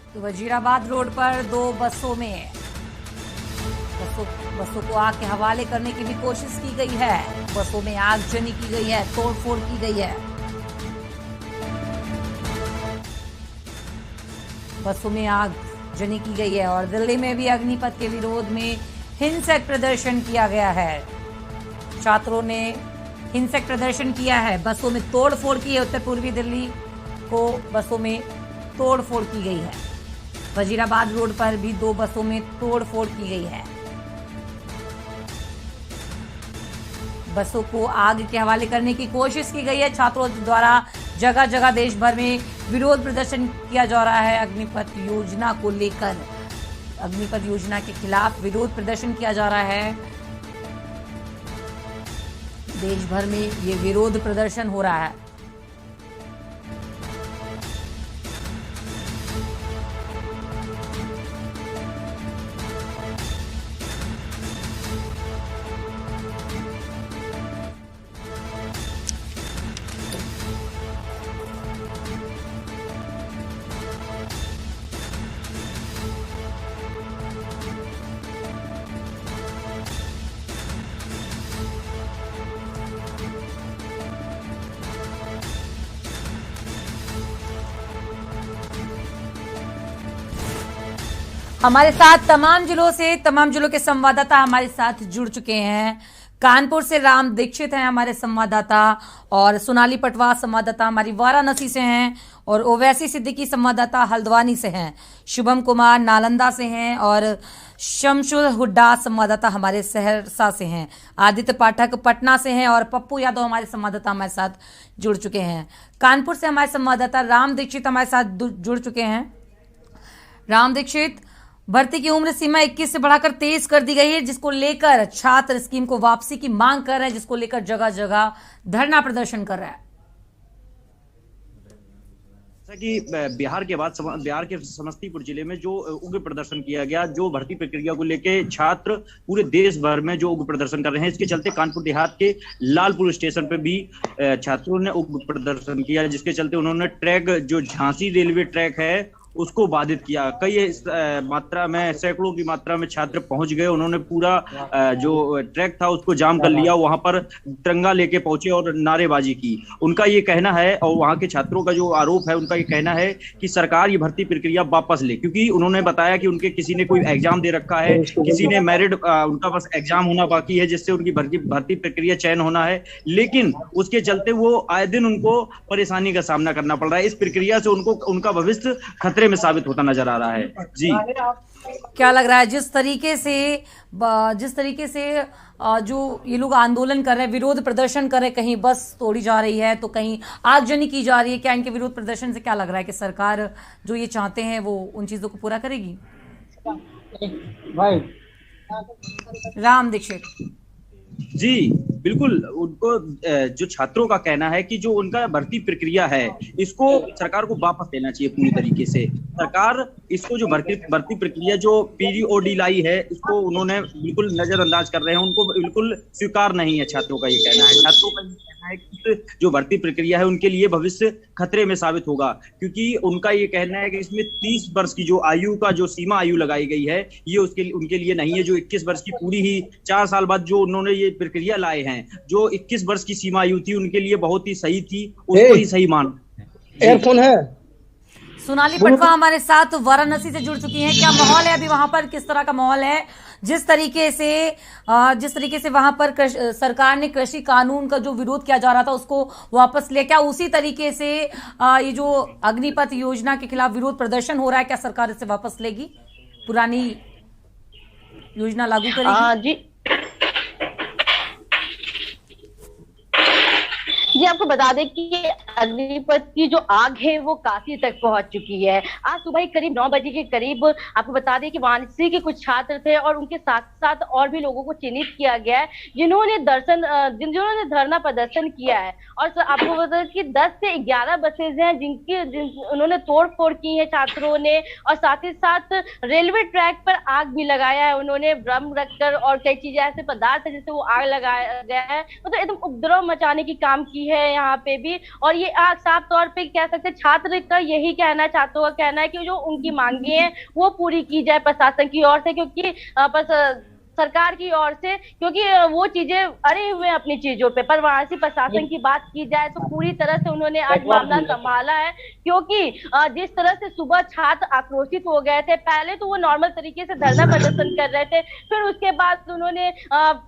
तो वजीराबाद रोड पर दो बसों को आग के हवाले करने की भी कोशिश की गई है। बसों में आगजनी की गई है, तोड़फोड़ की गई है। बसों में आगजनी की गई है और दिल्ली में भी अग्निपथ के विरोध में हिंसक प्रदर्शन किया गया है। छात्रों ने हिंसक प्रदर्शन किया है, बसों में तोड़फोड़ की है। उत्तर पूर्वी दिल्ली को बसों में तोड़फोड़ की गई है। वजीराबाद रोड पर भी दो बसों में तोड़फोड़ की गई है। बसों को आग के हवाले करने की कोशिश की गई है। छात्रों द्वारा जगह जगह देश भर में विरोध प्रदर्शन किया जा रहा है। अग्निपथ योजना को लेकर, अग्निपथ योजना के खिलाफ विरोध प्रदर्शन किया जा रहा है। देश भर में ये विरोध प्रदर्शन हो रहा है। हमारे साथ तमाम जिलों के संवाददाता हमारे साथ जुड़ चुके हैं। कानपुर से राम दीक्षित हैं हमारे संवाददाता, और सोनाली पटवा संवाददाता हमारी वाराणसी से हैं, और ओवैसी सिद्दीकी संवाददाता हल्द्वानी से हैं। शुभम कुमार नालंदा से हैं और शमशुल हुड्डा संवाददाता हमारे सहरसा से हैं। आदित्य पाठक पटना से हैं और पप्पू यादव हमारे संवाददाता हमारे साथ जुड़ चुके हैं। कानपुर से हमारे संवाददाता राम दीक्षित हमारे साथ जुड़ चुके हैं। राम दीक्षित, भर्ती की उम्र सीमा 21 से बढ़ाकर 23 कर दी गई है, जिसको लेकर छात्र स्कीम को वापसी की मांग कर रहे हैं, जिसको लेकर जगह जगह धरना प्रदर्शन कर रहा है। जैसा कि बिहार के समस्तीपुर जिले में जो उग्र प्रदर्शन किया गया, जो भर्ती प्रक्रिया को लेके छात्र पूरे देश भर में जो उग्र प्रदर्शन कर रहे हैं, इसके चलते कानपुर देहात के लालपुर स्टेशन पे भी छात्रों ने उग्र प्रदर्शन किया, जिसके चलते उन्होंने ट्रैक, जो झांसी रेलवे ट्रैक है, उसको बाधित किया। कई मात्रा में, सैकड़ों की मात्रा में छात्र पहुंच गए। उन्होंने पूरा जो ट्रैक था उसको जाम कर लिया, वहां पर तिरंगा लेके पहुंचे और नारेबाजी की। उनका ये कहना है, और वहां के छात्रों का जो आरोप है, उनका ये कहना है कि सरकार ये भर्ती प्रक्रिया वापस ले, क्योंकि उन्होंने बताया कि उनके किसी ने कोई एग्जाम दे रखा है, किसी ने मेरिट, उनका बस एग्जाम होना बाकी है, जिससे उनकी भर्ती प्रक्रिया चयन होना है, लेकिन उसके चलते वो आए दिन उनको परेशानी का सामना करना पड़ रहा है। इस प्रक्रिया से उनका भविष्य खतरे में साबित होता नजर आ रहा है। जी, क्या लग रहा है जिस तरीके से जो ये लोग आंदोलन कर रहे हैं, विरोध प्रदर्शन कर रहे हैं, कहीं बस तोड़ी जा रही है तो कहीं आगजनी की जा रही है, क्या इनके विरोध प्रदर्शन से क्या लग रहा है कि सरकार जो ये चाहते हैं वो उन चीजों को पूरा करेगी? राम दीक्षित जी बिल्कुल, उनको जो छात्रों का कहना है कि जो उनका भर्ती प्रक्रिया है, इसको सरकार को वापस लेना चाहिए पूरी तरीके से। सरकार इसको जो भर्ती प्रक्रिया जो पीरियोडी लाई है, इसको उन्होंने बिल्कुल नजरअंदाज कर रहे हैं, उनको बिल्कुल स्वीकार नहीं है। छात्रों का ये कहना है, छात्रों का ये कहना है कि जो भर्ती प्रक्रिया है उनके लिए भविष्य खतरे में साबित होगा, क्योंकि उनका ये कहना है कि इसमें 30 वर्ष की जो आयु का जो सीमा आयु लगाई गई है, ये उनके लिए नहीं है। जो 21 वर्ष की पूरी ही 4 साल बाद जो उन्होंने ये प्रक्रिया लाए हैं, जो 21 वर्ष की सीमा आयु थी, उनके लिए बहुत ही सही थी, उसको ही सही मान। एयरफोन है। सोनाली पटवा हमारे साथ वाराणसी से जुड़ चुकी हैं। क्या माहौल है अभी वहां पर, किस तरह का माहौल है? जिस तरीके से वहां पर सरकार ने कृषि कानून का जो विरोध किया जा रहा था उसको वापस लिया, क्या उसी तरीके से ये जो अग्निपथ योजना के खिलाफ विरोध प्रदर्शन हो रहा है, क्या सरकार इसे वापस लेगी, पुरानी योजना लागू करेगी? जी आपको बता दें कि अग्निपथ की जो आग है वो काशी तक पहुंच चुकी है। आज सुबह करीब 9 बजे के करीब आपको बता दें कि वाराणसी के कुछ छात्र थे और उनके साथ साथ और भी लोगों को चिन्हित किया गया है, जिन्होंने धरना प्रदर्शन किया है। और आपको बता दें कि 10 से 11 बसेज हैं उन्होंने तोड़फोड़ की है छात्रों ने, और साथ ही साथ रेलवे ट्रैक पर आग भी लगाया है उन्होंने, ड्रम रखकर और कई चीजें ऐसे पदार्थ है जिससे वो आग लगाया गया है, मतलब एकदम उपद्रव मचाने की काम की है यहाँ पे भी। और ये साफ तौर पे कह सकते हैं छात्र का यही कहना है कि जो उनकी मांगे हैं वो पूरी की जाए प्रशासन की ओर से, क्योंकि सरकार की ओर से, क्योंकि वो चीजें अड़े हुए हैं अपनी चीजों पे। पर वहां से प्रशासन की बात की जाए तो पूरी तरह से उन्होंने आज मामला संभाला है, क्योंकि जिस तरह से सुबह छात्र आक्रोशित हो गए थे, पहले तो वो नॉर्मल तरीके से धरना प्रदर्शन कर रहे थे, फिर उसके बाद उन्होंने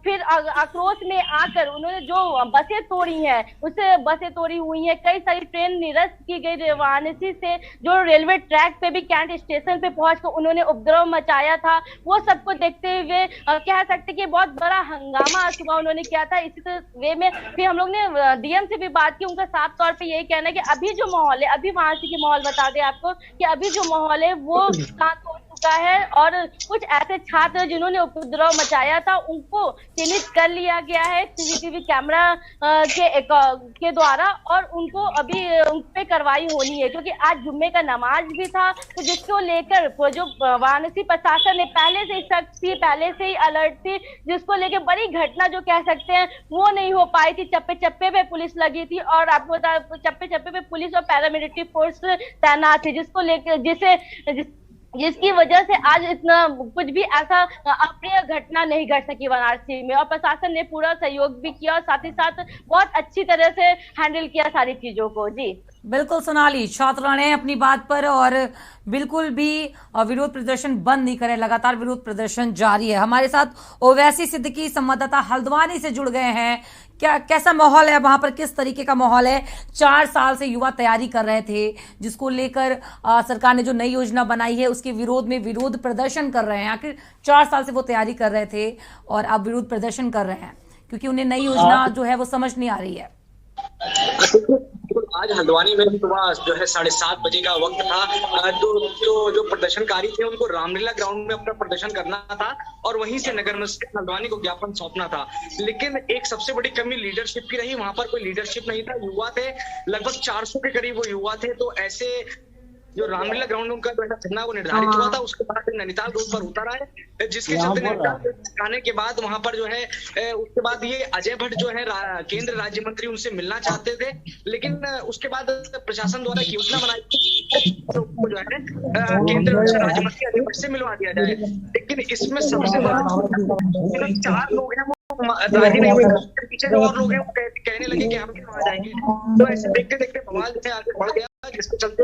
फिर आक्रोश में आकर उन्होंने जो बसें तोड़ी हैं, उससे बसें तोड़ी हुई हैं, कई सारी ट्रेन निरस्त की गई वाराणसी से, जो रेलवे ट्रैक पे भी कैंट स्टेशन पे पहुंचकर उन्होंने उपद्रव मचाया था। वो सबको देखते हुए कह सकते कि बहुत बड़ा हंगामा सुबह उन्होंने किया था। इसी वे में फिर हम लोग ने डीएम से भी बात की, उनका साफ तौर पे यही कहना है कि अभी जो माहौल है, अभी वहां से की माहौल बता दें आपको कि अभी जो माहौल है वो शांत हो चुका है, और कुछ ऐसे छात्र जिन्होंने उपद्रव मचाया था उनको चिन्हित कर लिया गया है सीसीटीवी कैमरा के द्वारा, और उनको अभी उन पे कार्रवाई होनी है, क्योंकि आज जुम्मे का नमाज भी था। तो जिसको लेकर जो वाराणसी प्रशासन ने पहले से सख्त थी, पहले से ही अलर्ट थी, जिसको लेकर बड़ी घटना जो कह सकते हैं वो नहीं हो पाई थी। चप्पे चप्पे पे पुलिस लगी थी, और आपको बता चप्पे चप्पे पे पुलिस और पैरामिलिट्री फोर्स तैनात थी, जिसको लेकर जिसकी वजह से आज इतना कुछ भी ऐसा अप्रिय घटना नहीं घट सकी वाराणसी में, और प्रशासन ने पूरा सहयोग भी किया और साथ ही साथ बहुत अच्छी तरह से हैंडल किया सारी चीजों को। जी बिल्कुल सोनाली, छात्रों ने अपनी बात पर और बिल्कुल भी विरोध प्रदर्शन बंद नहीं करे, लगातार विरोध प्रदर्शन जारी है। हमारे साथ ओवैसी सिद्दीकी संवाददाता हल्द्वानी से जुड़ गए हैं। क्या कैसा माहौल है वहां पर, किस तरीके का माहौल है? 4 साल से युवा तैयारी कर रहे थे, जिसको लेकर सरकार ने जो नई योजना बनाई है उसके विरोध में विरोध प्रदर्शन कर रहे हैं। आखिर 4 साल से वो तैयारी कर रहे थे और अब विरोध प्रदर्शन कर रहे हैं क्योंकि उन्हें नई योजना जो है वो समझ नहीं आ रही है। आज हल्द्वानी में सुबह जो है 7:30 बजे का वक्त था। तो जो प्रदर्शनकारी थे उनको रामलीला ग्राउंड में अपना प्रदर्शन करना था और वहीं से नगर मस्जिद हल्द्वानी को ज्ञापन सौंपना था। लेकिन एक सबसे बड़ी कमी लीडरशिप की रही, वहां पर कोई लीडरशिप नहीं था। युवा थे, लगभग 400 के करीब वो युवा थे। तो ऐसे जो रामलीला ग्राउंड उनका जो है वो निर्धारित हुआ था, उसके बाद नैनीताल रोड पर उतरा है, जिसके चलते नैनीताल आने के बाद वहां पर जो है उसके बाद ये अजय भट्ट जो है केंद्र राज्य मंत्री उनसे मिलना चाहते थे, लेकिन उसके बाद प्रशासन द्वारा एक योजना बनाई तो जो है केंद्र राज्य मंत्री अजय भट्ट से मिलवा दिया जाए। लेकिन इसमें सबसे बड़ा 4 लोग हैं वो राजी नहीं हुए, पीछे जो और लोग हैं वो कहने लगे कि हम क्यों आ जाएंगे। तो ऐसे देखते देखते बवाल जो है आगे बढ़ गया, जिसके चलते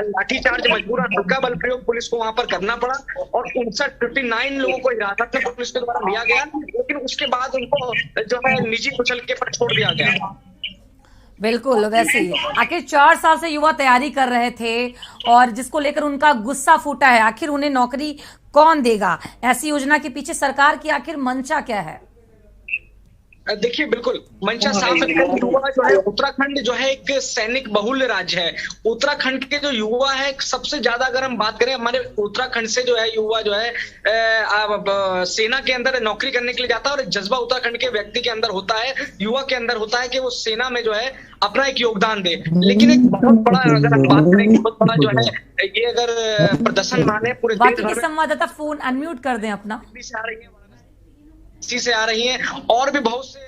लाठीचार्ज, मजबूरन हल्का बल प्रयोग पुलिस को वहां पर करना पड़ा और 59 लोगों को हिरासत में पुलिस के द्वारा लिया गया। लेकिन उसके बाद उनको जो है निजी कुचल के पर छोड़ दिया गया। बिल्कुल वैसे ही आखिर 4 साल से युवा तैयारी कर रहे थे और जिसको लेकर उनका गुस्सा फूटा है। आखिर उन्हें नौकरी कौन देगा? ऐसी योजना के पीछे सरकार की आखिर मंशा क्या है? देखिए बिल्कुल मंशा साफ है। युवा जो है उत्तराखंड जो है एक सैनिक बहुल राज्य है। उत्तराखंड के जो युवा है सबसे ज्यादा, अगर हम बात करें हमारे उत्तराखंड से जो है युवा जो है सेना के अंदर नौकरी करने के लिए जाता है और जज्बा उत्तराखंड के व्यक्ति के अंदर होता है, युवा के अंदर होता है कि वो सेना में जो है अपना एक योगदान दे। लेकिन एक बहुत बड़ा, अगर हम बात करें बहुत बड़ा जो है ये अगर प्रदर्शन माने पूरे बाकी के संवाददाता फोन अनम्यूट कर दें अपना। से आ रही हैं और भी बहुत से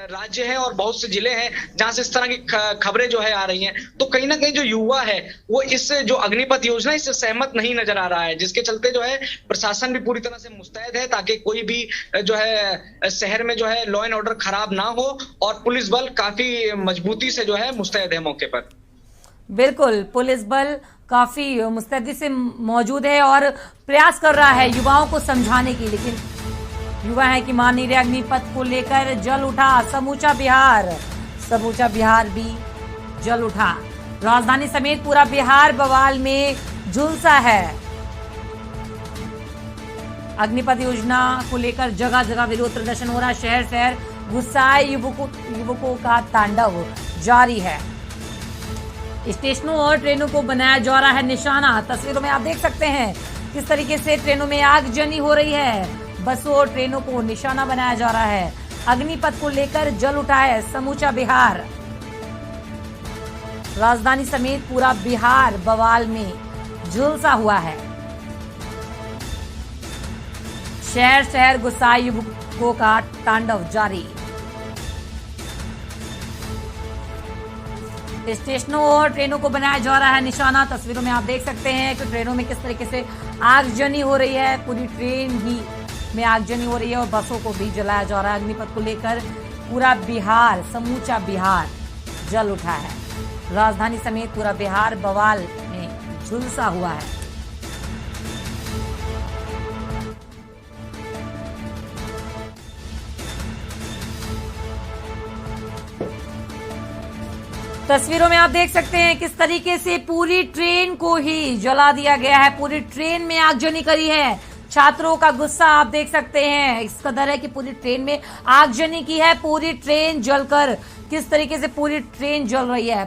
राज्य हैं और बहुत से जिले हैं जहां से इस तरह की खबरें जो है आ रही हैं। तो कहीं ना कहीं जो युवा है वो इस जो अग्निपथ योजना इससे सहमत नहीं नजर आ रहा है, जिसके चलते जो है प्रशासन भी पूरी तरह से मुस्तैद है ताकि कोई भी जो है शहर में जो है लॉ एंड ऑर्डर खराब ना हो, और पुलिस बल काफी मजबूती से जो है मुस्तैद है मौके पर। बिल्कुल, पुलिस बल काफी मुस्तैदी से मौजूद है और प्रयास कर रहा है युवाओं को समझाने की, लेकिन युवा है कि मान नहीं रहे। अग्निपथ को लेकर जल उठा समूचा बिहार भी जल उठा। राजधानी समेत पूरा बिहार बवाल में झुलसा है। अग्निपथ योजना को लेकर जगह जगह विरोध प्रदर्शन हो रहा है। शहर शहर गुस्साए युवकों का तांडव जारी है। स्टेशनों और ट्रेनों को बनाया जा रहा है निशाना। तस्वीरों में आप देख सकते हैं किस तरीके से ट्रेनों में आगजनी हो रही है। बसों और ट्रेनों को निशाना बनाया जा रहा है। अग्निपथ को लेकर जल उठा है समूचा बिहार। राजधानी समेत पूरा बिहार बवाल में झुलसा हुआ है। शहर शहर गुस्साए युवकों का तांडव जारी। स्टेशनों और ट्रेनों को बनाया जा रहा है निशाना। तस्वीरों में आप देख सकते हैं कि ट्रेनों में किस तरीके से आगजनी हो रही है, पूरी ट्रेन ही में आगजनी हो रही है और बसों को भी जलाया जा रहा है। अग्निपथ को लेकर पूरा बिहार, समूचा बिहार जल उठा है। राजधानी समेत पूरा बिहार बवाल में झुलसा हुआ है। तस्वीरों में आप देख सकते हैं किस तरीके से पूरी ट्रेन को ही जला दिया गया है। पूरी ट्रेन में आगजनी करी है। छात्रों का गुस्सा आप देख सकते हैं, इस कदर है कि पूरी ट्रेन में आगजनी की है। पूरी ट्रेन जलकर किस तरीके से पूरी ट्रेन जल रही है।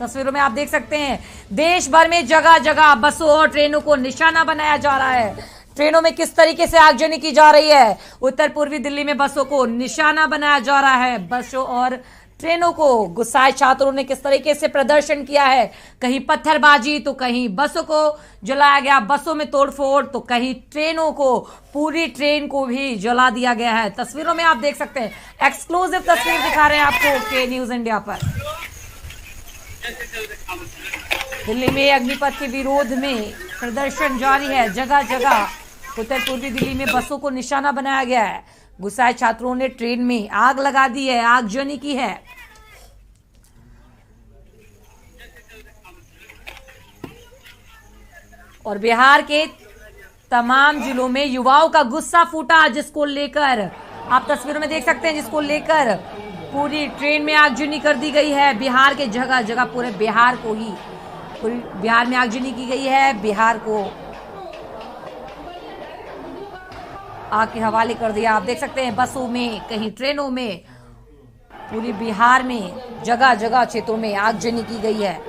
तस्वीरों में आप देख सकते हैं देश भर में जगह जगह बसों और ट्रेनों को निशाना बनाया जा रहा है। ट्रेनों में किस तरीके से आगजनी की जा रही है। उत्तर पूर्वी दिल्ली में बसों को निशाना बनाया जा रहा है। बसों और ट्रेनों को गुस्साए छात्रों ने किस तरीके से प्रदर्शन किया है। कहीं पत्थरबाजी तो कहीं बसों को जलाया गया, बसों में तोड़फोड़ तो कहीं ट्रेनों को, पूरी ट्रेन को भी जला दिया गया है। तस्वीरों में आप देख सकते हैं, एक्सक्लूसिव तस्वीर दिखा रहे हैं आपको के न्यूज इंडिया पर। दिल्ली में अग्निपथ के विरोध में प्रदर्शन जारी है। जगह जगह उत्तर पूर्वी दिल्ली में बसों को निशाना बनाया गया है। गुस्साए छात्रों ने ट्रेन में आग लगा दी है, आगजनी की है। और बिहार के तमाम जिलों में युवाओं का गुस्सा फूटा, जिसको लेकर आप तस्वीरों में देख सकते हैं, जिसको लेकर पूरी ट्रेन में आगजनी कर दी गई है। बिहार के जगह जगह पूरे बिहार को ही, पूरी बिहार में आगजनी की गई है। बिहार को आग के हवाले कर दिया। आप देख सकते हैं बसों में, कहीं ट्रेनों में, पूरी बिहार में जगह जगह क्षेत्रों में आगजनी की गई है।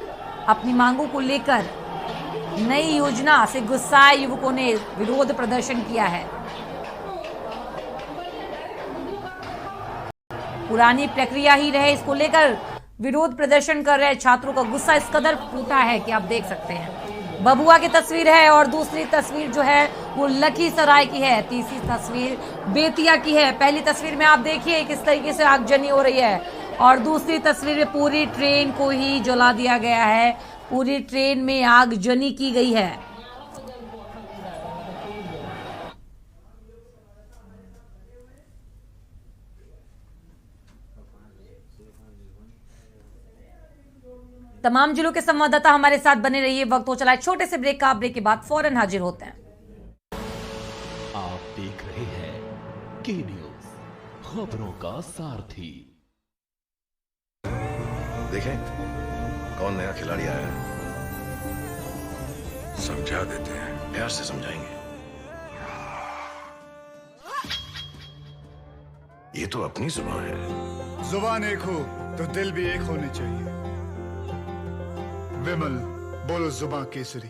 अपनी मांगों को लेकर नई योजना से गुस्साए युवकों ने विरोध प्रदर्शन किया है। पुरानी प्रक्रिया ही रहे, इसको लेकर विरोध प्रदर्शन कर रहे छात्रों का गुस्सा इस कदर फूटा है कि आप देख सकते हैं। बबुआ की तस्वीर है और दूसरी तस्वीर जो है वो लखीसराय की है। तीसरी तस्वीर बेतिया की है। पहली तस्वीर में आप देखिए किस तरीके से आगजनी हो रही है और दूसरी तस्वीर में पूरी ट्रेन को ही जला दिया गया है। पूरी ट्रेन में आगजनी की गई है। तमाम जिलों के संवाददाता हमारे साथ बने रहिए। वक्त हो चला है छोटे से ब्रेक का। ब्रेक के बाद फौरन हाजिर होते हैं। आप देख रहे हैं के न्यूज, खबरों का सारथी। देखें कौन नया खिलाड़ी आया है, समझा देते हैं, प्यार से समझाएंगे। ये तो अपनी जुबान है। जुबान एक हो तो दिल भी एक होने चाहिए। विमल बोलो जुबान केसरी।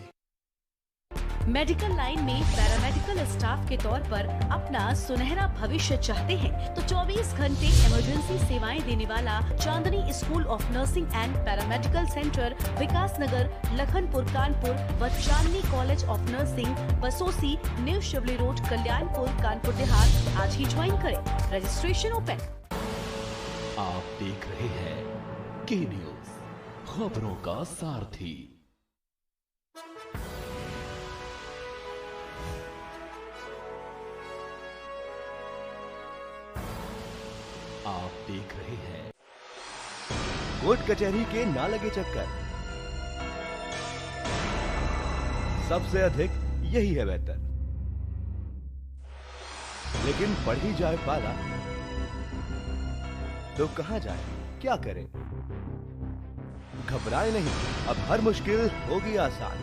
मेडिकल लाइन में पैरामेडिकल स्टाफ के तौर पर अपना सुनहरा भविष्य चाहते हैं तो 24 घंटे इमरजेंसी सेवाएं देने वाला Chandni school of nursing and paramedical centre, Vikas Nagar, Lakhanpur Kanpur व Chandni college of nursing, Basosi, new Shivli road, Kalyanpur, Kanpur Dehat आज ही ज्वाइन करें। Registration open. आप देख रहे हैं के न्यूज, खबरों का सारथी। आप देख रहे हैं कोर्ट कचहरी के ना लगे चक्कर, सबसे अधिक यही है बेहतर। लेकिन बढ़ ही जाए पाला तो कहां जाए, क्या करें? घबराए नहीं, अब हर मुश्किल होगी आसान।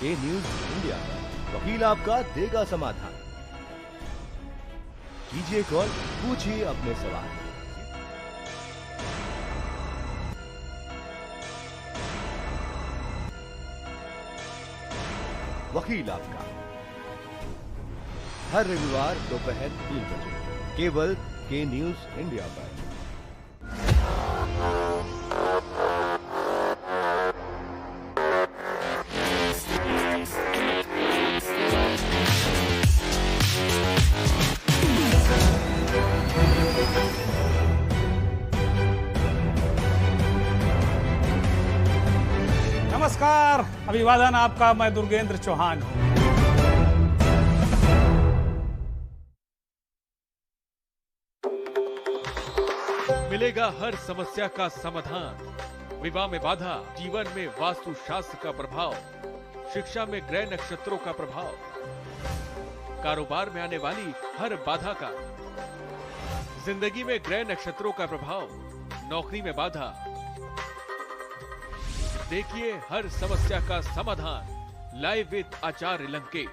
के न्यूज इंडिया का वकील आपका देगा समाधान। कीजिए कॉल, पूछिए अपने सवाल। वकील आपका हर रविवार दोपहर 3 बजे केवल के न्यूज इंडिया पर। नमस्कार, अभिवादन आपका। मैं दुर्गेंद्र चौहान हूँ। मिलेगा हर समस्या का समाधान। विवाह में बाधा, जीवन में वास्तु शास्त्र का प्रभाव, शिक्षा में ग्रह नक्षत्रों का प्रभाव, कारोबार में आने वाली हर बाधा का, जिंदगी में ग्रह नक्षत्रों का प्रभाव, नौकरी में बाधा। देखिए हर समस्या का समाधान लाइव विद आचार्य लंकेश।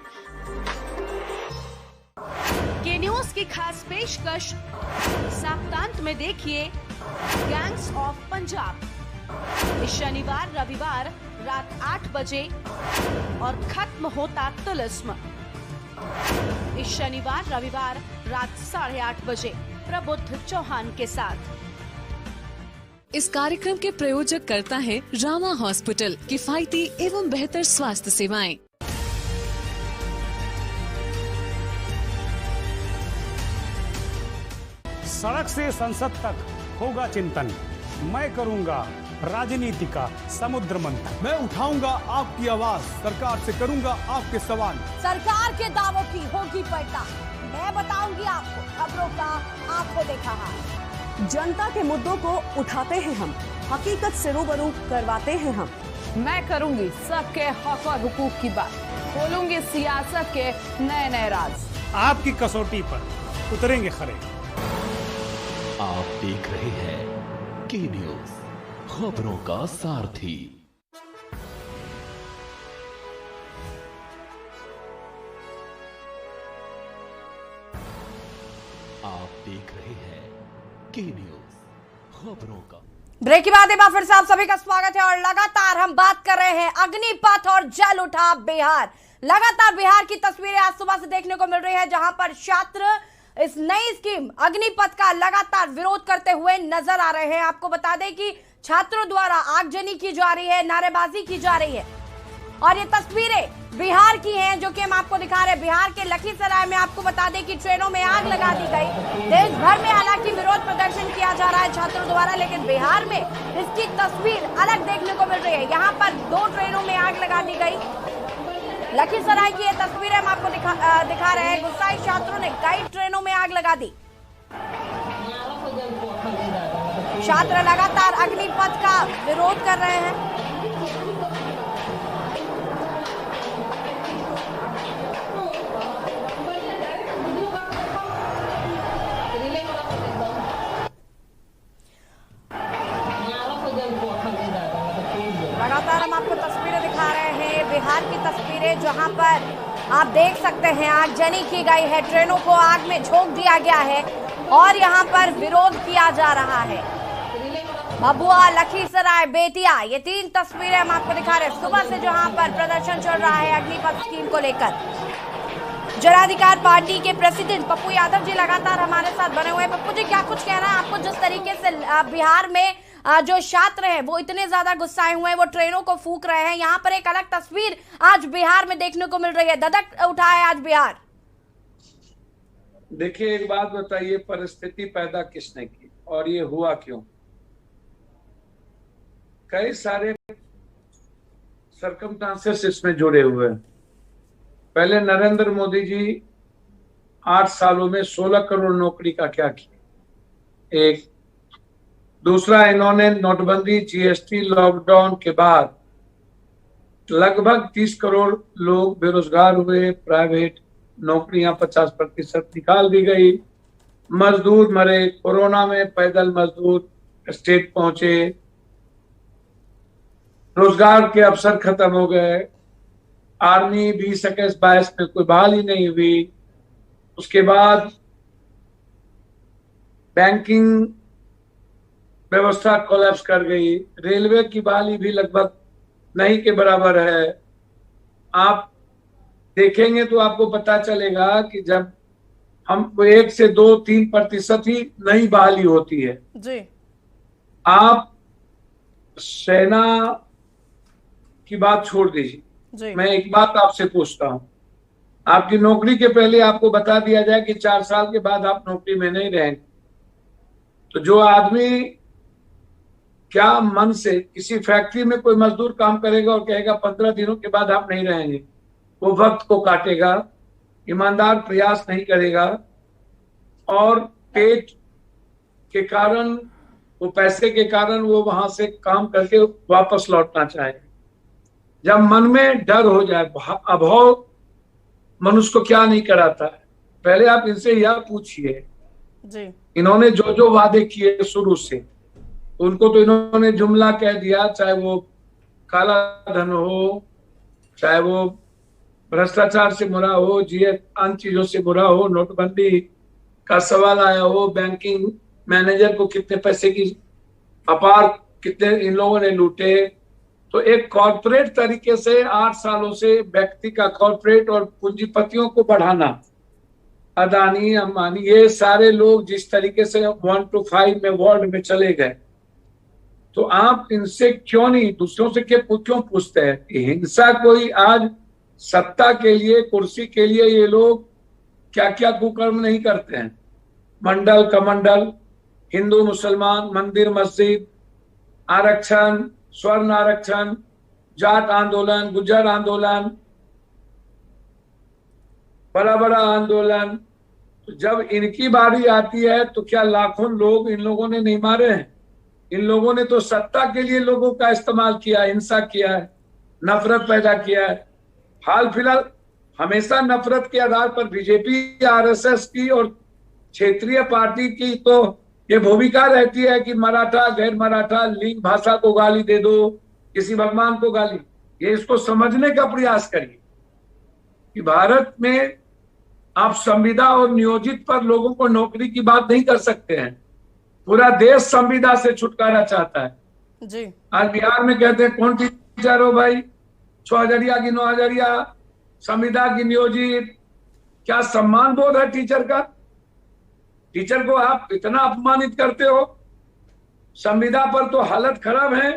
के न्यूज की खास पेशकश, सप्तांत में देखिए गैंग्स ऑफ पंजाब। इस शनिवार रविवार रात 8 बजे और खत्म होता तिलिस्म। इस शनिवार रविवार रात 8:30 बजे प्रबुद्ध चौहान के साथ। इस कार्यक्रम के प्रायोजक करता है रामा हॉस्पिटल, किफायती एवं बेहतर स्वास्थ्य सेवाएं। सड़क से संसद तक होगा चिंतन, मैं करूंगा राजनीति का समुद्र मंथन। मैं उठाऊंगा आपकी आवाज, सरकार से करूंगा आपके सवाल। सरकार के दावों की होगी पलटा, मैं बताऊंगी आपको खबरों का आपको देखा हाल। जनता के मुद्दों को उठाते हैं हम, हकीकत से रूबरू करवाते हैं हम। मैं करूंगी सबके हक और हुकूक की बात, खोलूंगी सियासत के नए नए राज। आपकी कसौटी पर उतरेंगे खरे। आप देख रहे हैं के न्यूज, खबरों का सारथी। आप देख रहे हैं के न्यूज, खबरों का। ब्रेक के बाद एक बार फिर से आप सभी का स्वागत है और लगातार हम बात कर रहे हैं अग्निपथ और जल उठा बिहार। लगातार बिहार की तस्वीरें आज सुबह से देखने को मिल रही है, जहां पर छात्र इस नई स्कीम अग्निपथ का लगातार विरोध करते हुए नजर आ रहे हैं। आपको बता दें कि छात्रों द्वारा आगजनी की जा रही है, नारेबाजी की जा रही है और ये तस्वीरें बिहार की हैं, जो कि हम आपको दिखा रहे हैं। बिहार के लखीसराय में आपको बता दें कि ट्रेनों में आग लगा दी गई। देश भर में हालांकि विरोध प्रदर्शन किया जा रहा है छात्रों द्वारा, लेकिन बिहार में इसकी तस्वीर अलग देखने को मिल रही है। यहाँ पर 2 ट्रेनों में आग लगा दी गई। लखीसराय की ये तस्वीरें हम आपको दिखा रहे हैं। गुस्साई छात्रों ने कई ट्रेनों में आग लगा दी। छात्र लगातार अग्निपथ का विरोध कर रहे हैं। लगातार हम आपको तस्वीरें दिखा रहे हैं, बिहार की तस्वीरें, जहां पर आप देख सकते हैं आगजनी की गई है, ट्रेनों को आग में झोंक दिया गया है और यहां पर विरोध किया जा रहा है। भभुआ, लखीसराय, बेतिया, ये 3 तस्वीरें हम आपको दिखा रहे हैं सुबह से, जहां पर प्रदर्शन चल रहा है अग्निपथ स्कीम को लेकर। जनाधिकार पार्टी के प्रेसिडेंट पप्पू यादव जी लगातार हमारे साथ बने हुए हैं। पप्पू जी, क्या कुछ कहना है आपको, जिस तरीके से बिहार में जो छात्र हैं वो इतने ज्यादा गुस्साए हुए हैं, वो ट्रेनों को फूंक रहे हैं। यहाँ पर एक अलग तस्वीर आज बिहार में देखने को मिल रही है, धधक उठा है आज बिहार। देखिए, एक बात बताइए, परिस्थिति पैदा किसने की और ये हुआ क्यों? कई सारे सर्कमस्टांसेस इसमें जुड़े हुए हैं। पहले नरेंद्र मोदी जी 8 सालों में 16 करोड़ नौकरी का क्या किया, एक। दूसरा, इन्होंने नोटबंदी, जीएसटी, लॉकडाउन के बाद लगभग 30 करोड़ लोग बेरोजगार हुए। प्राइवेट नौकरियां 50% निकाल दी गई। मजदूर मरे, कोरोना में पैदल मजदूर स्टेट पहुंचे, रोजगार के अवसर खत्म हो गए। आर्मी 2021-22 में कोई बहाल ही नहीं हुई। उसके बाद बैंकिंग व्यवस्था कोलैप्स कर गई। रेलवे की बहाली भी लगभग नहीं के बराबर है। आप देखेंगे तो आपको पता चलेगा कि जब हम 1 से 2-3% ही नई बहाली होती है जी। आप सेना की बात छोड़ दीजिए, मैं एक बात आपसे पूछता हूं, आपकी नौकरी के पहले आपको बता दिया जाए कि 4 साल के बाद आप नौकरी में नहीं रहेंगे, तो जो आदमी क्या मन से किसी फैक्ट्री में कोई मजदूर काम करेगा और कहेगा 15 दिनों के बाद आप नहीं रहेंगे? वो वक्त को काटेगा, ईमानदार प्रयास नहीं करेगा और पेट के कारण, वो पैसे के कारण वो वहां से काम करके वापस लौटना चाहेगा। जब मन में डर हो जाए, अभाव मनुष्य को क्या नहीं कराता है। पहले आप इनसे यह पूछिए, इन्होंने जो जो वादे किए शुरू से, उनको तो इन्होंने जुमला कह दिया, चाहे वो काला धन हो, चाहे वो भ्रष्टाचार से बुरा हो, अन्य चीजों से बुरा हो, नोटबंदी का सवाल आया हो, बैंकिंग मैनेजर को कितने पैसे की अपार कितने इन लोगों ने लूटे। तो एक कॉर्पोरेट तरीके से 8 सालों से व्यक्ति का कॉर्पोरेट और पूंजीपतियों को बढ़ाना, अदानी अंबानी ये सारे लोग जिस तरीके से 1 to 5 में वर्ल्ड में चले गए, तो आप इनसे क्यों नहीं, दूसरों से क्यों पूछते हैं? हिंसा कोई आज सत्ता के लिए, कुर्सी के लिए ये लोग क्या क्या कुकर्म नहीं करते हैं। मंडल कमंडल, हिंदू मुसलमान, मंदिर मस्जिद, आरक्षण, स्वर्ण आरक्षण, जाट आंदोलन, गुज्जर आंदोलन, बड़ा बड़ा आंदोलन। तो जब इनकी बारी आती है तो क्या लाखों लोग इन लोगों ने नहीं मारे हैं? इन लोगों ने तो सत्ता के लिए लोगों का इस्तेमाल किया, हिंसा किया है, नफरत पैदा किया है। हाल फिलहाल हमेशा नफरत के आधार पर बीजेपी, आरएसएस की और क्षेत्रीय पार्टी की तो ये भूमिका रहती है कि मराठा, गैर मराठा, लिंग भाषा को गाली दे दो, किसी भगवान को गाली। ये इसको समझने का प्रयास करिए कि भारत में आप संविदा और नियोजित पर लोगों को नौकरी की बात नहीं कर सकते हैं। पूरा देश संविदा से छुटकारा चाहता है जी। आज बिहार में कहते हैं कौन टीचर हो भाई, 6,000 की 9,000 संविदा की नियोजित। क्या सम्मान बोध है टीचर का? टीचर को आप इतना अपमानित करते हो। संविदा पर तो हालत खराब है।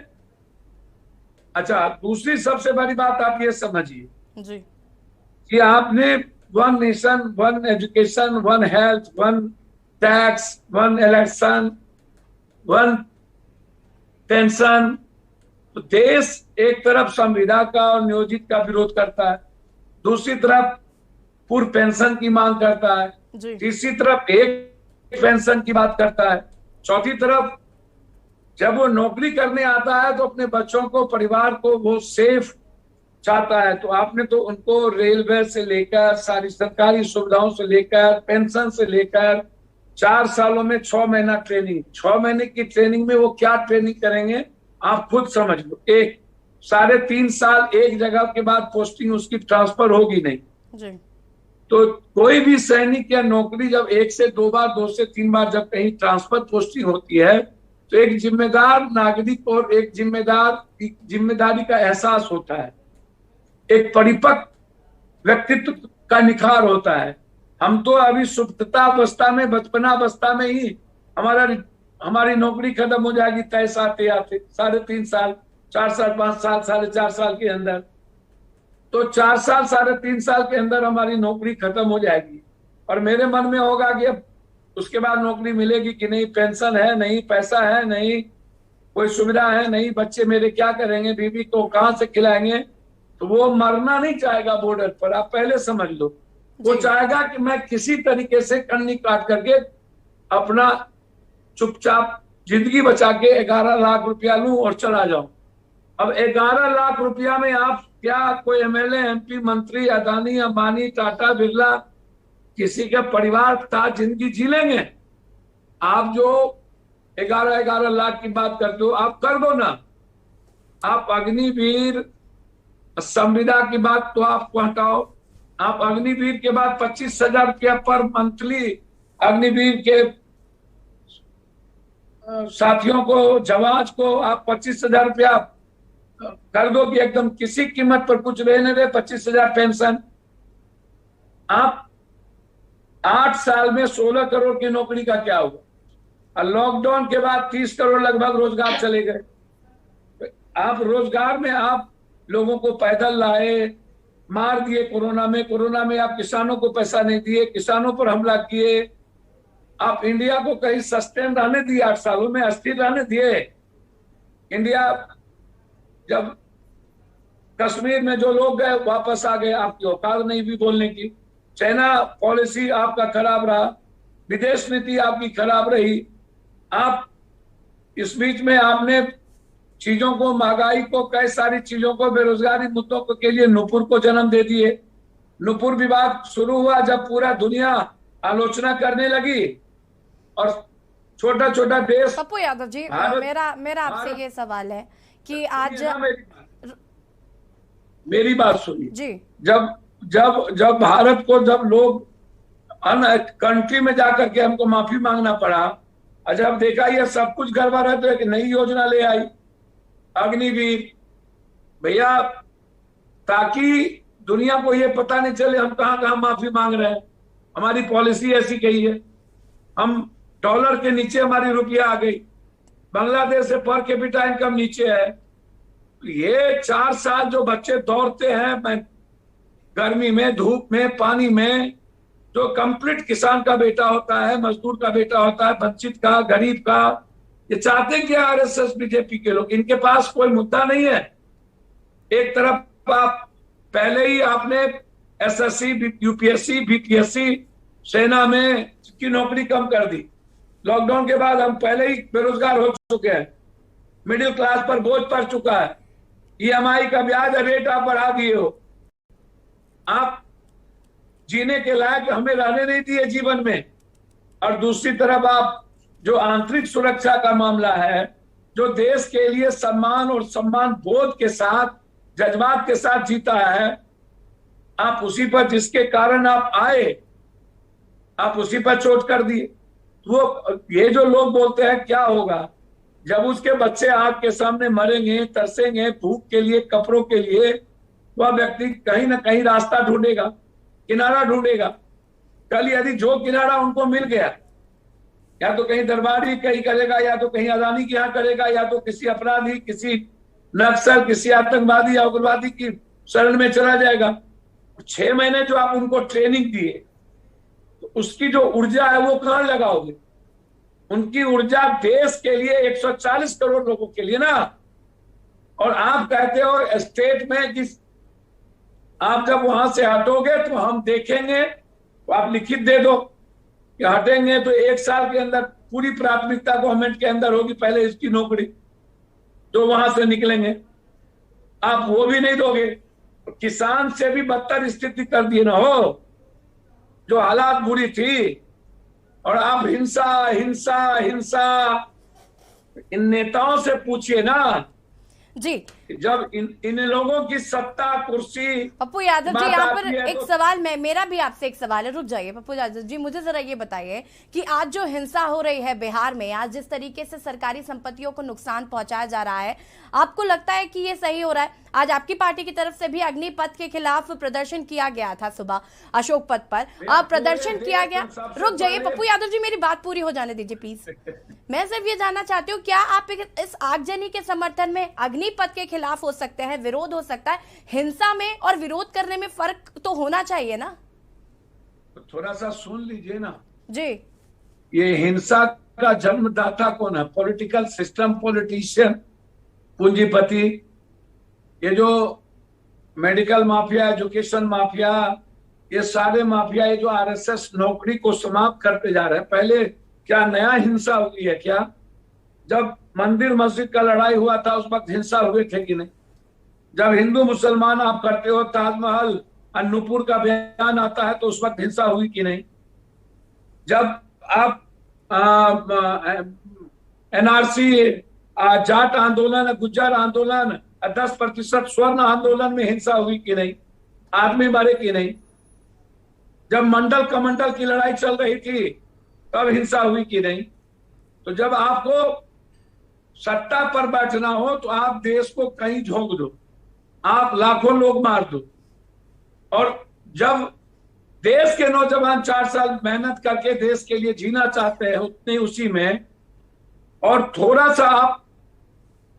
अच्छा, दूसरी सबसे बड़ी बात आप ये समझिए जी कि आपने 1 nation 1 education 1 health 1 tax 1 election 1 pension. तो देश एक तरफ संविदा का और नियोजित का विरोध करता है, दूसरी तरफ पूर्व पेंशन की मांग करता है, तीसरी तरफ एक पेंशन की बात करता है, चौथी तरफ जब वो नौकरी करने आता है तो अपने बच्चों को, परिवार को वो सेफ चाहता है। तो आपने तो उनको रेलवे से लेकर सारी सरकारी सुविधाओं से लेकर पेंशन से लेकर 4 सालों में 6 महीना ट्रेनिंग, 6 महीने की ट्रेनिंग में वो क्या ट्रेनिंग करेंगे आप खुद समझ लो। 3.5 साल एक जगह के बाद पोस्टिंग उसकी ट्रांसफर होगी नहीं जी। तो कोई भी सैनिक या नौकरी जब 1 से 2 बार 2 से 3 बार जब कहीं ट्रांसफर पोस्टिंग होती है तो एक जिम्मेदार नागरिक और एक जिम्मेदारी का एहसास होता है, एक परिपक्व व्यक्तित्व का निखार होता है। हम तो अभी सुप्तता अवस्था में, बचपना अवस्था में ही हमारी नौकरी खत्म हो जाएगी तय आते आते 3.5 साल, 4 साल, 5 साल, 4.5 साल के अंदर। तो 4 साल 3.5 साल के अंदर हमारी नौकरी खत्म हो जाएगी और मेरे मन में होगा कि अब उसके बाद नौकरी मिलेगी कि नहीं, पेंशन है नहीं, पैसा है नहीं, कोई सुविधा है नहीं, बच्चे मेरे क्या करेंगे, बीवी को कहाँ से खिलाएंगे। तो वो मरना नहीं चाहेगा बॉर्डर पर, आप पहले समझ लो। वो चाहेगा कि मैं किसी तरीके से कन्नी काट करके अपना चुपचाप जिंदगी बचा के 11 लाख रुपया लूं और चला जाऊं। अब 11 लाख रुपया में आप क्या कोई एमएलए, एमपी, मंत्री, अदानी, अंबानी, टाटा, बिरला किसी का परिवार था जिंदगी जी लेंगे? आप जो 11 लाख की बात करते हो आप कर दो ना। आप अग्निवीर संविदा की बात तो आपको हटाओ, आप अग्निवीर के बाद 25,000 रुपया पर मंथली अग्निवीर के साथियों को, जवान को आप 25,000 रुपया कर दो कि एकदम किसी कीमत पर कुछ रहने दे, 25,000 पेंशन। आप 8 साल में 16 करोड़ की नौकरी का क्या होगा? और लॉकडाउन के बाद 30 करोड़ लगभग रोजगार चले गए। आप रोजगार में आप लोगों को पैदल लाए, मार दिए कोरोना में आप किसानों को पैसा नहीं दिए, किसानों पर हमला किए। आप इंडिया को कहीं सस्टेन रहने दिए, 8 सालों में अस्थिर रहने दिए। इंडिया जब कश्मीर में जो लोग गए वापस आ गए, आपकी औकात नहीं भी बोलने की। चाइना पॉलिसी आपका खराब रहा, विदेश नीति आपकी खराब रही। आप इस बीच में आपने चीजों को, महंगाई को, कई सारी चीजों को, बेरोजगारी मुद्दों को के लिए नुपुर को जन्म दे दिए। नुपुर विवाद शुरू हुआ जब पूरा दुनिया आलोचना करने लगी और छोटा छोटा देश। पप्पू यादव जी, मेरा आपसे ये सवाल है कि आज मेरी बात सुनिए जी। जब भारत को, जब लोग कंट्री में जाकर के हमको माफी मांगना पड़ा, और जब देखा ये सब कुछ गड़बड़ है, तो एक नई योजना ले आई अग्निवीर। भैया, ताकि दुनिया को ये पता नहीं चले हम कहां कहां माफी मांग रहे हैं। हमारी पॉलिसी ऐसी कही है। हम डॉलर के नीचे हमारी रुपया आ गई, बांग्लादेश से पर कैपिटा इनकम नीचे है। ये 4 साल जो बच्चे दौड़ते हैं गर्मी में, धूप में, पानी में, जो कंप्लीट किसान का बेटा होता है, मजदूर का बेटा होता है, वंचित का, गरीब का, ये चाहते हैं कि आरएसएस बीजेपी के लोग, इनके पास कोई मुद्दा नहीं है। एक तरफ आप पहले ही आपने एसएससी, यूपीएससी, बीपीएससी, सेना में की नौकरी कम कर दी। लॉकडाउन के बाद हम पहले ही बेरोजगार हो चुके हैं, मिडिल क्लास पर बोझ पड़ चुका है, ईएमआई का ब्याज रेट आप बढ़ा दिए हो, आप जीने के लायक हमें रहने नहीं दिए जीवन में। और दूसरी तरफ आप जो आंतरिक सुरक्षा का मामला है, जो देश के लिए सम्मान और सम्मान बोध के साथ, जज्बात के साथ जीता है, आप उसी पर, जिसके कारण आप आए, आप उसी पर चोट कर दिए। वो ये जो लोग बोलते हैं क्या होगा जब उसके बच्चे आग के सामने मरेंगे, तरसेंगे भूख के लिए, कपड़ों के लिए, वह व्यक्ति कहीं ना कहीं रास्ता ढूंढेगा, किनारा ढूंढेगा। कल यदि जो किनारा उनको मिल गया, या तो कहीं दरबारी कहीं करेगा, या तो कहीं अदानी के यहाँ करेगा, या तो किसी अपराधी, किसी नक्सल, किसी आतंकवादी या उग्रवादी की शरण में चला जाएगा। 6 महीने जो आप उनको ट्रेनिंग दिए, तो उसकी जो ऊर्जा है वो कहां लगाओगे? उनकी ऊर्जा देश के लिए, 140 करोड़ लोगों के लिए ना। और आप कहते हो स्टेट में कि आप जब वहां से हटोगे तो हम देखेंगे, तो आप लिखित दे दो कि हटेंगे तो 1 साल के अंदर पूरी प्राथमिकता गवर्नमेंट के अंदर होगी, पहले इसकी नौकरी, जो वहां से निकलेंगे। आप वो भी नहीं दोगे, किसान से भी बदतर स्थिति कर दी ना हो, जो हालात बुरी थी। और आप हिंसा हिंसा हिंसा, इन नेताओं से पूछिए ना जी, जब इन लोगों की सत्ता, कुर्सी। पप्पू यादव जी, यहाँ पर एक सवाल, मेरा भी आपसे एक सवाल है, रुक जाइए पप्पू यादव जी, मुझे जरा ये बताइए कि आज जो हिंसा हो रही है बिहार में, आज जिस तरीके से सरकारी संपत्तियों को नुकसान पहुंचाया जा रहा है, आपको लगता है कि ये सही हो रहा है? आज आपकी पार्टी की तरफ से भी अग्निपथ के खिलाफ प्रदर्शन किया गया था, सुबह अशोक पथ पर प्रदर्शन किया गया। रुक जाइए पप्पू यादव जी, मेरी बात पूरी हो जाने दीजिए प्लीज। मैं सिर्फ ये जानना चाहती हूँ, क्या आप इस आगजनी के समर्थन में अग्निपथ के खिलाफ हो सकते हैं, विरोध हो सकता है? हिंसा में और विरोध करने में फर्क तो होना चाहिए ना? तो थोड़ा सा सुन लीजिए ना जी। ये हिंसा का जन्मदाता कौन है? पॉलिटिकल सिस्टम, पॉलिटिशियन, पूंजीपति, ये जो मेडिकल माफिया, एजुकेशन माफिया, ये सारे माफिया, ये जो आरएसएस नौकरी को समाप्त करते जा रहे हैं। पहले क्या नया हिंसा हुई है क्या? जब मंदिर मस्जिद का लड़ाई हुआ था उस वक्त हिंसा हुए थे कि नहीं? जब हिंदू मुसलमान आप करते हो, ताजमहल, अनूपुर का बयान आता है तो उस वक्त हिंसा हुई कि नहीं? जब आप एनआरसी, जाट आंदोलन, गुज्जर आंदोलन, 10% स्वर्ण आंदोलन में हिंसा हुई कि नहीं? आदमी मरे कि नहीं? जब मंडल कमंडल की लड़ाई चल रही थी तब हिंसा हुई कि नहीं? तो जब आपको सत्ता पर बैठना हो तो आप देश को कहीं झोंक दो, आप लाखों लोग मार दो। और जब देश के नौजवान 4 साल मेहनत करके देश के लिए जीना चाहते हैं, उतने उसी में, और थोड़ा सा आप,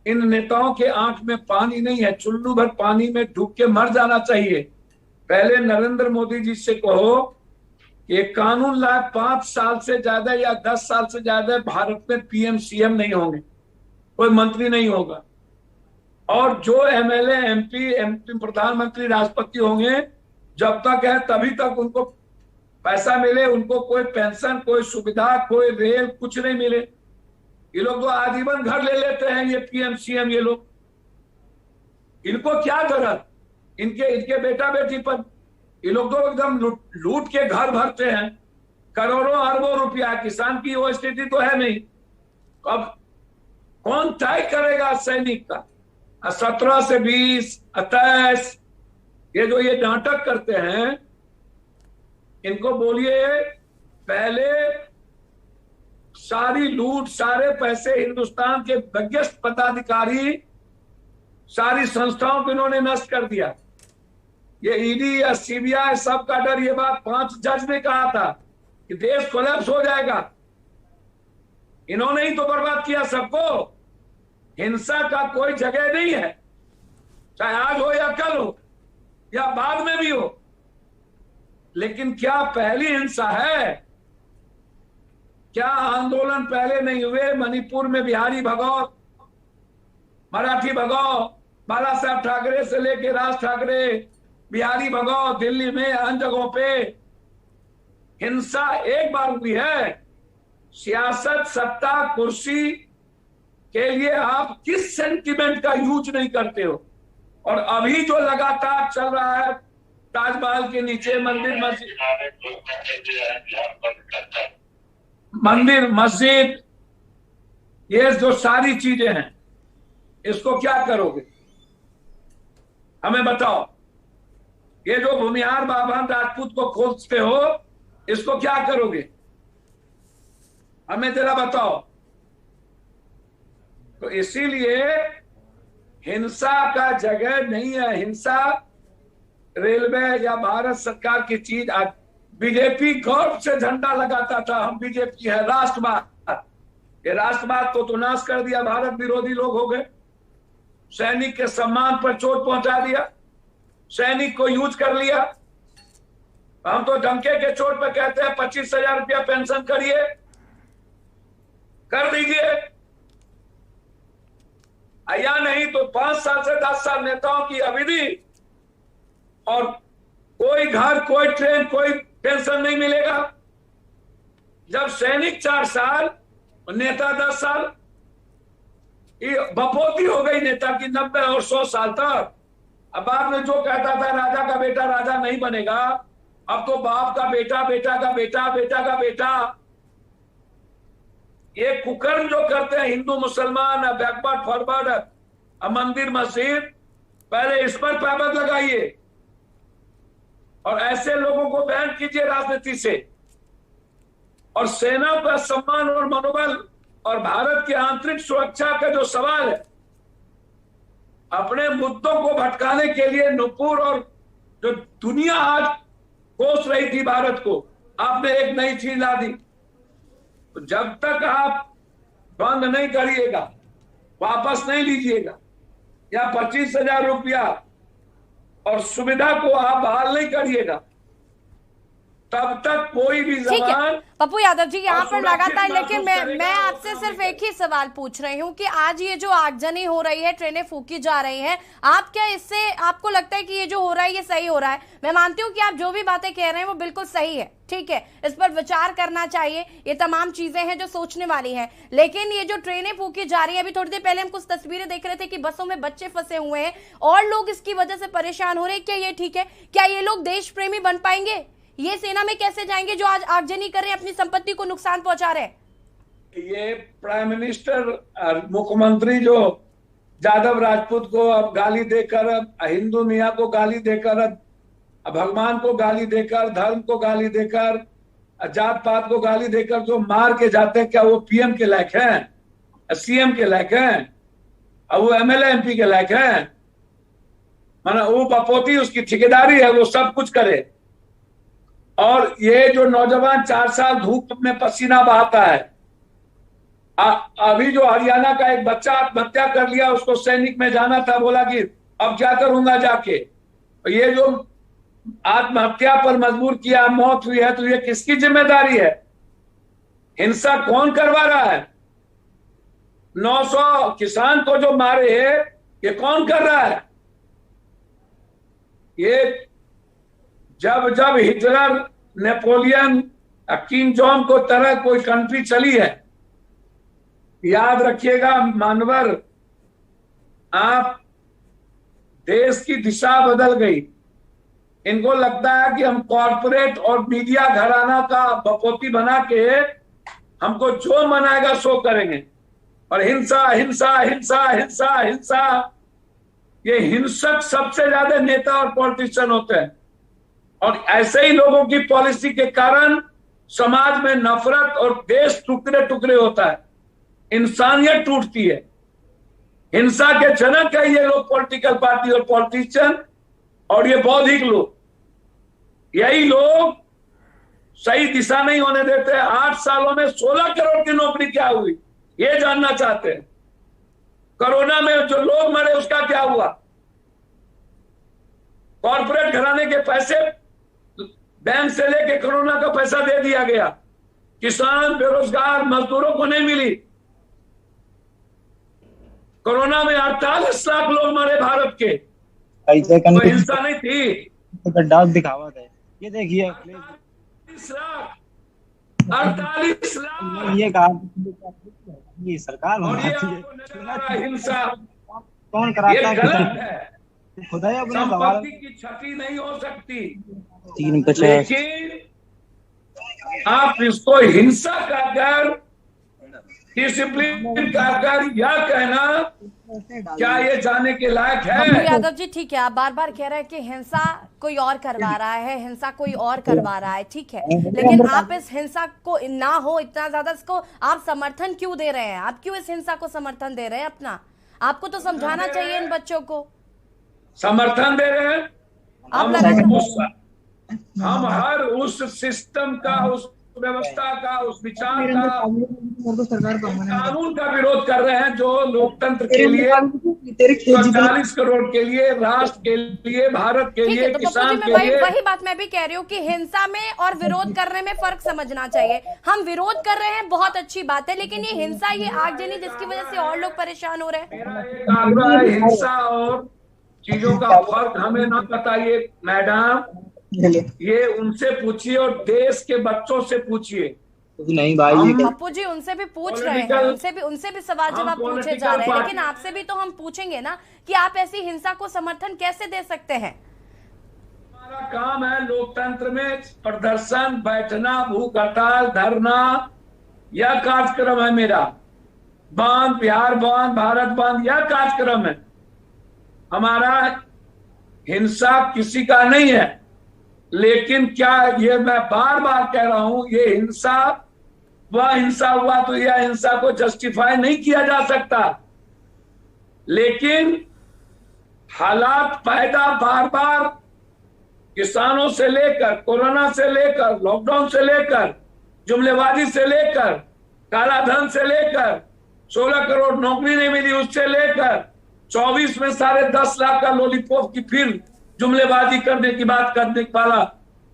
इन नेताओं के आंख में पानी नहीं है, चुल्लू भर पानी में डूब के मर जाना चाहिए। पहले नरेंद्र मोदी जी से कहो कि कानून लाए 5 साल से ज्यादा या 10 साल से ज्यादा भारत में पीएम सीएम नहीं होंगे। कोई मंत्री नहीं होगा। और जो एमएलए, एमपी, प्रधानमंत्री, राष्ट्रपति होंगे, जब तक है तभी तक उनको पैसा मिले, उनको कोई पेंशन, कोई सुविधा, कोई रेल, कुछ नहीं मिले। ये लोग तो आजीवन घर ले लेते हैं, ये पीएम सीएम, ये लोग, इनको क्या जरूरत इनके बेटा बेटी पर। ये लोग तो एकदम लूट के घर भरते हैं, करोड़ों अरबों रुपया। किसान की वो स्थिति तो है नहीं। अब कौन तय करेगा सैनिक का? 17 से 20, 28, ये जो ये नाटक करते हैं, इनको बोलिए पहले सारी लूट, सारे पैसे हिंदुस्तान के बिगेस्ट पदाधिकारी, सारी संस्थाओं को इन्होंने नष्ट कर दिया। ये ईडी या सीबीआई सब का डर, ये बात 5 जज ने कहा था कि देश कोलैप्स हो जाएगा। इन्होंने ही तो बर्बाद किया सबको। हिंसा का कोई जगह नहीं है, चाहे आज हो या कल हो या बाद में भी हो। लेकिन क्या पहली हिंसा है? क्या आंदोलन पहले नहीं हुए? मणिपुर में बिहारी भगाओ, मराठी भगाओ, बाला साहब ठाकरे से लेके राज ठाकरे, बिहारी भगाओ, दिल्ली में अन्य जगहों पे हिंसा एक बार हुई है। सियासत, सत्ता, कुर्सी के लिए आप किस सेंटिमेंट का यूज नहीं करते हो? और अभी जो लगातार चल रहा है ताजमहल के नीचे मंदिर मस्जिद, ये जो सारी चीजें हैं, इसको क्या करोगे? हमें बताओ। ये जो भूमिहार बाबा राजपूत को खोजते हो, इसको क्या करोगे? हमें जरा बताओ। तो इसीलिए हिंसा का जगह नहीं है। हिंसा रेलवे या भारत सरकार की चीज। आज बीजेपी गौरव से झंडा लगाता था, हम बीजेपी है, राष्ट्रवाद। ये राष्ट्रवाद तो नाश कर दिया, भारत विरोधी लोग हो गए। सैनिक के सम्मान पर चोट पहुंचा दिया, सैनिक को यूज कर लिया। हम तो धमके के चोट पर कहते हैं 25,000 रुपया पेंशन करिए, कर दीजिए, या नहीं तो 5 साल से 10 साल नेताओं की अवधि, और कोई घर, कोई ट्रेन, कोई पेंशन नहीं मिलेगा। जब सैनिक 4 साल और नेता 10 साल, बपोती हो गई नेता की 90 और 100 साल तक। अब बाद में जो कहता था राजा का बेटा राजा नहीं बनेगा, अब तो बाप का बेटा, बेटा का बेटा, बेटा का बेटा। ये कुकर्म जो करते हैं हिंदू मुसलमान, बैकवर्ड फॉरवर्ड, मंदिर मस्जिद, पहले इस पर पाबंद लगाइए और ऐसे लोगों को बैन कीजिए राजनीति से। और सेना का सम्मान और मनोबल और भारत की आंतरिक सुरक्षा का जो सवाल है, अपने मुद्दों को भटकाने के लिए नुपुर और जो दुनिया आज कोस रही थी भारत को, आपने एक नई चीज ला दी। तो जब तक आप बंद नहीं करिएगा, वापस नहीं लीजिएगा, या 25,000 रुपया और सुविधा को आप बहाल नहीं करिएगा, तब तक कोई भी जबान। पप्पू यादव जी यहाँ पर लगातार, लेकिन मैं आपसे सिर्फ एक ही सवाल पूछ रही हूँ कि आज ये जो आगजनी हो रही है, ट्रेनें फूकी जा रही हैं, आप क्या इससे, आपको लगता है कि ये जो हो रहा है ये सही हो रहा है? मैं मानती हूँ कि आप जो भी बातें कह रहे हैं वो बिल्कुल सही है, ठीक है, इस पर विचार करना चाहिए, ये तमाम चीजें हैं जो सोचने वाली हैं। लेकिन ये जो ट्रेनें फूकी जा रही है, अभी थोड़ी देर पहले हम कुछ तस्वीरें देख रहे थे कि बसों में बच्चे फंसे हुए हैं और लोग इसकी वजह से परेशान हो रहे हैं। क्या ये ठीक है? क्या ये लोग देश प्रेमी बन पाएंगे? ये सेना में कैसे जाएंगे जो आज आगजनी कर रहे हैं, अपनी संपत्ति को नुकसान पहुंचा रहे हैं? ये प्राइम मिनिस्टर, मुख्यमंत्री जो यादव राजपूत को अब गाली देकर, अब हिंदू मियाँ को गाली देकर, अब भगवान को गाली देकर, धर्म को गाली देकर, जात पात को गाली देकर जो मार के जाते हैं, क्या वो पीएम के लायक हैं, सीएम के लायक हैं? अब वो एमएलए एमपी के लायक हैं? माना वो बपोती, उसकी ठेकेदारी है, वो सब कुछ करे। और ये जो नौजवान 4 साल धूप में पसीना बहाता है, अभी जो हरियाणा का एक बच्चा आत्महत्या कर लिया, उसको सैनिक में जाना था, बोला कि अब क्या करूंगा जाके। ये जो आत्महत्या पर मजबूर किया, मौत हुई है, तो ये किसकी जिम्मेदारी है? हिंसा कौन करवा रहा है? 900 किसान को जो मारे हैं, ये कौन कर रहा है? ये जब जब हिटलर, नेपोलियन, किंग जॉन को तरह कोई कंट्री चली है, याद रखिएगा मानवर, आप देश की दिशा बदल गई। इनको लगता है कि हम कॉरपोरेट और मीडिया घराना का बपोती बना के हमको जो मनाएगा सो करेंगे। और हिंसा हिंसा हिंसा हिंसा हिंसा, ये हिंसक सबसे ज्यादा नेता और पॉलिटिशियन होते हैं। और ऐसे ही लोगों की पॉलिसी के कारण समाज में नफरत और देश टुकड़े टुकड़े होता है, इंसानियत टूटती है। हिंसा के जनक है ये लोग, पॉलिटिकल पार्टी और पॉलिटिशियन, और ये बौद्धिक लोग। यही लोग सही दिशा नहीं होने देते। 8 सालों में 16 करोड़ की नौकरी क्या हुई, ये जानना चाहते हैं। कोरोना में जो लोग मरे उसका क्या हुआ? कॉर्पोरेट घराने के पैसे बैंक से लेके कोरोना का पैसा दे दिया गया, किसान, बेरोजगार, मजदूरों को नहीं मिली। कोरोना में 48 लाख लोग मरे भारत के, कोई हिंसा नहीं थी। डाक दिखावा है, ये देखिए 48 लाख ये कहा ये सरकार हिंसा कौन कराता है? गलत है। खुदा ही अपना संपत्ति की क्षति नहीं हो सकती, 350 लेकिन आप इसको हिंसा का कर, डिसिप्लिन का कर, या कहना क्या ये जाने के लायक है? यादव जी ठीक है, आप बार बार कह रहे हैं कि हिंसा कोई और करवा रहा है, हिंसा कोई और करवा रहा है, ठीक है, लेकिन आप इस हिंसा को ना हो इतना ज्यादा इसको आप समर्थन क्यों दे रहे हैं? आप क्यों इस हिंसा को समर्थन दे रहे हैं? अपना आपको तो समझाना चाहिए इन बच्चों को। समर्थन दे रहे हैं हम हर उस सिस्टम का, उस व्यवस्था का, उस विचार का, कानून का विरोध कर रहे हैं जो लोकतंत्र के लिए, 40 करोड़ के लिए, राष्ट्र के लिए, भारत के लिए, तो किसान जी, के लिए। वही बात मैं भी कह रही हूँ कि हिंसा में और विरोध करने में फर्क समझना चाहिए। हम विरोध कर रहे हैं, बहुत अच्छी बात है, लेकिन ये हिंसा, ये आगजनी जिसकी वजह से और लोग परेशान हो रहे हैं। हिंसा और चीजों का फर्क हमें ना बताइए मैडम, ये उनसे पूछिए और देश के बच्चों से पूछिए। नहीं भाई, पप्पू जी उनसे भी पूछ रहे हैं, उनसे भी सवाल जवाब पूछे जा रहे हैं, लेकिन आपसे भी तो हम पूछेंगे ना कि आप ऐसी हिंसा को समर्थन कैसे दे सकते हैं? हमारा काम है लोकतंत्र में प्रदर्शन, बैठना, भूख हड़ताल, धरना, यह कार्यक्रम है मेरा। बांध, बिहार बांध, भारत बांध, यह कार्यक्रम है हमारा। हिंसा किसी का नहीं है, लेकिन क्या ये मैं बार बार कह रहा हूं, ये हिंसा, वह हिंसा हुआ तो यह हिंसा को जस्टिफाई नहीं किया जा सकता, लेकिन हालात पैदा बार बार किसानों से लेकर, कोरोना से लेकर, लॉकडाउन से लेकर, जुमलेबाजी से लेकर, कालाधन से लेकर, 16 करोड़ नौकरी नहीं मिली उससे लेकर 24 में 10.5 लाख का लॉलीपॉप की फिर जुमलेबाजी करने की बात करने वाला,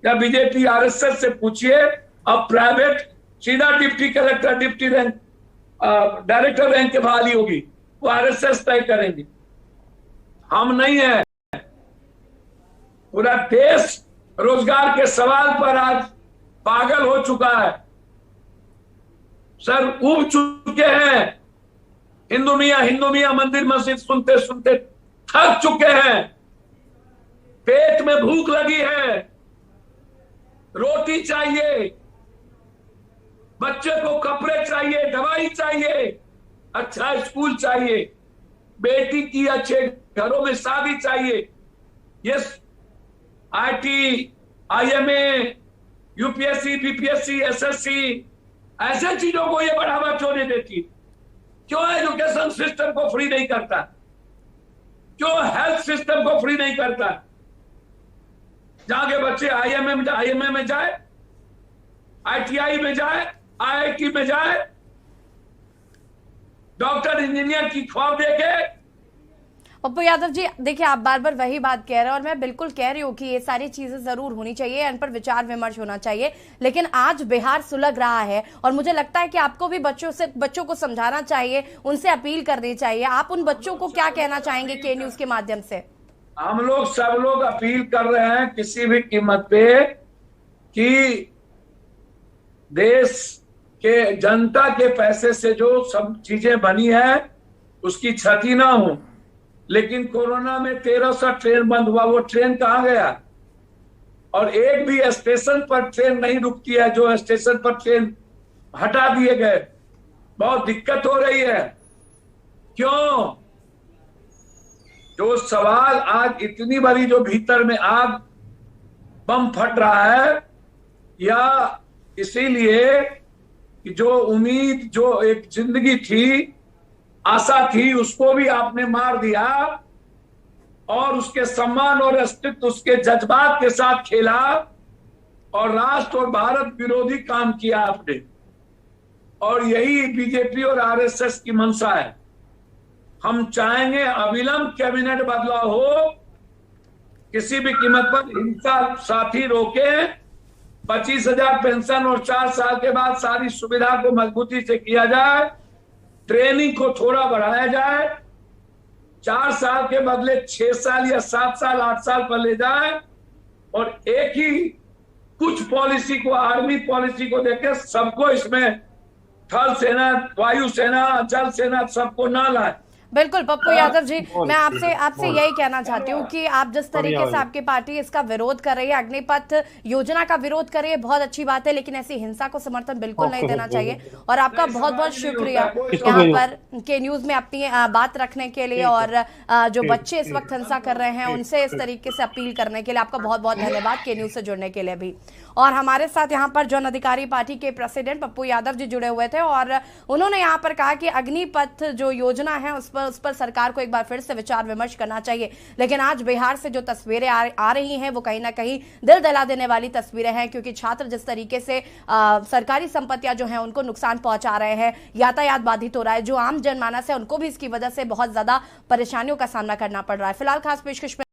या बीजेपी आरएसएस से पूछिए। अब प्राइवेट सीधा deputy collector, deputy rank, director rank की बहाली होगी, वो आरएसएस तय करेंगे, हम नहीं है। पूरा देश रोजगार के सवाल पर आज पागल हो चुका है, सर उब चुके हैं। हिंदू मियां मंदिर मस्जिद सुनते सुनते थक चुके हैं। पेट में भूख लगी है, रोटी चाहिए, बच्चे को कपड़े चाहिए, दवाई चाहिए, अच्छा स्कूल चाहिए, बेटी की अच्छे घरों में शादी चाहिए। ये IT, IMA, UPSC, BPSC, SSC, ऐसे चीजों को ये बढ़ावा क्यों नहीं देती? क्यों एजुकेशन सिस्टम को फ्री नहीं करता? क्यों हेल्थ सिस्टम को फ्री नहीं करता? जहां के बच्चे आईएमए में जाए, आईटीआई में जाए, आईआईटी में जाए, डॉक्टर इंजीनियर की ख्वाब देखे। पप्पू यादव जी, देखिए आप बार बार वही बात कह रहे हैं और मैं बिल्कुल कह रही हूँ कि ये सारी चीजें जरूर होनी चाहिए, इन पर विचार विमर्श होना चाहिए, लेकिन आज बिहार सुलग रहा है और मुझे लगता है कि आपको भी बच्चों को समझाना चाहिए, उनसे अपील करनी चाहिए। आप उन बच्चों को क्या कहना चाहेंगे के न्यूज के माध्यम से? हम लोग सब लोग अपील कर रहे हैं किसी भी कीमत पे कि देश के जनता के पैसे से जो सब चीजें बनी है उसकी क्षति ना हो। लेकिन कोरोना में 1300 ट्रेन बंद हुआ, वो ट्रेन कहाँ गया? और एक भी स्टेशन पर ट्रेन नहीं रुकती है, जो स्टेशन पर ट्रेन हटा दिए गए। बहुत दिक्कत हो रही है। क्यों? जो सवाल आज इतनी बड़ी जो भीतर में आग बम फट रहा है, या इसीलिए कि जो उम्मीद, जो एक जिंदगी थी, आशा थी, उसको भी आपने मार दिया और उसके सम्मान और अस्तित्व, उसके जज्बात के साथ खेला और राष्ट्र और भारत विरोधी काम किया आपने। और यही बीजेपी और आरएसएस की मंशा है। हम चाहेंगे अविलंब कैबिनेट बदलाव हो, किसी भी कीमत पर हिंसा साथी रोके, 25,000 पेंशन और 4 साल के बाद सारी सुविधा को मजबूती से किया जाए, ट्रेनिंग को थोड़ा बढ़ाया जाए, 4 साल के बदले 6 साल या 7 साल 8 साल पर ले जाए और एक ही कुछ पॉलिसी को, आर्मी पॉलिसी को देके सबको इसमें थल सेना, वायु सेना, जल सेना सबको ना लाए। बिल्कुल पप्पू यादव जी, मैं आपसे यही कहना चाहती हूँ कि आप जिस तरीके से आपकी पार्टी इसका विरोध कर रही है, अग्निपथ योजना का विरोध कर रही है, बहुत अच्छी बात है, लेकिन ऐसी हिंसा को समर्थन बिल्कुल नहीं देना चाहिए। और आपका बहुत बहुत शुक्रिया यहाँ पर के न्यूज में अपनी बात रखने के लिए, और जो बच्चे इस वक्त हिंसा कर रहे हैं उनसे इस तरीके से अपील करने के लिए आपका बहुत बहुत धन्यवाद के न्यूज से जुड़ने के लिए भी। और हमारे साथ यहाँ पर जन अधिकारी पार्टी के प्रेसिडेंट पप्पू यादव जी जुड़े हुए थे और उन्होंने यहाँ पर कहा कि अग्निपथ जो योजना है उस पर सरकार को एक बार फिर से विचार विमर्श करना चाहिए। लेकिन आज बिहार से जो तस्वीरें आ रही हैं वो कहीं ना कहीं दिल दहला देने वाली तस्वीरें हैं, क्योंकि छात्र जिस तरीके से सरकारी संपत्तियां जो हैं उनको नुकसान पहुंचा रहे हैं, यातायात बाधित हो रहा है, जो आम जनमानस है उनको भी इसकी वजह से बहुत ज्यादा परेशानियों का सामना करना पड़ रहा है। फिलहाल खास पेशकश में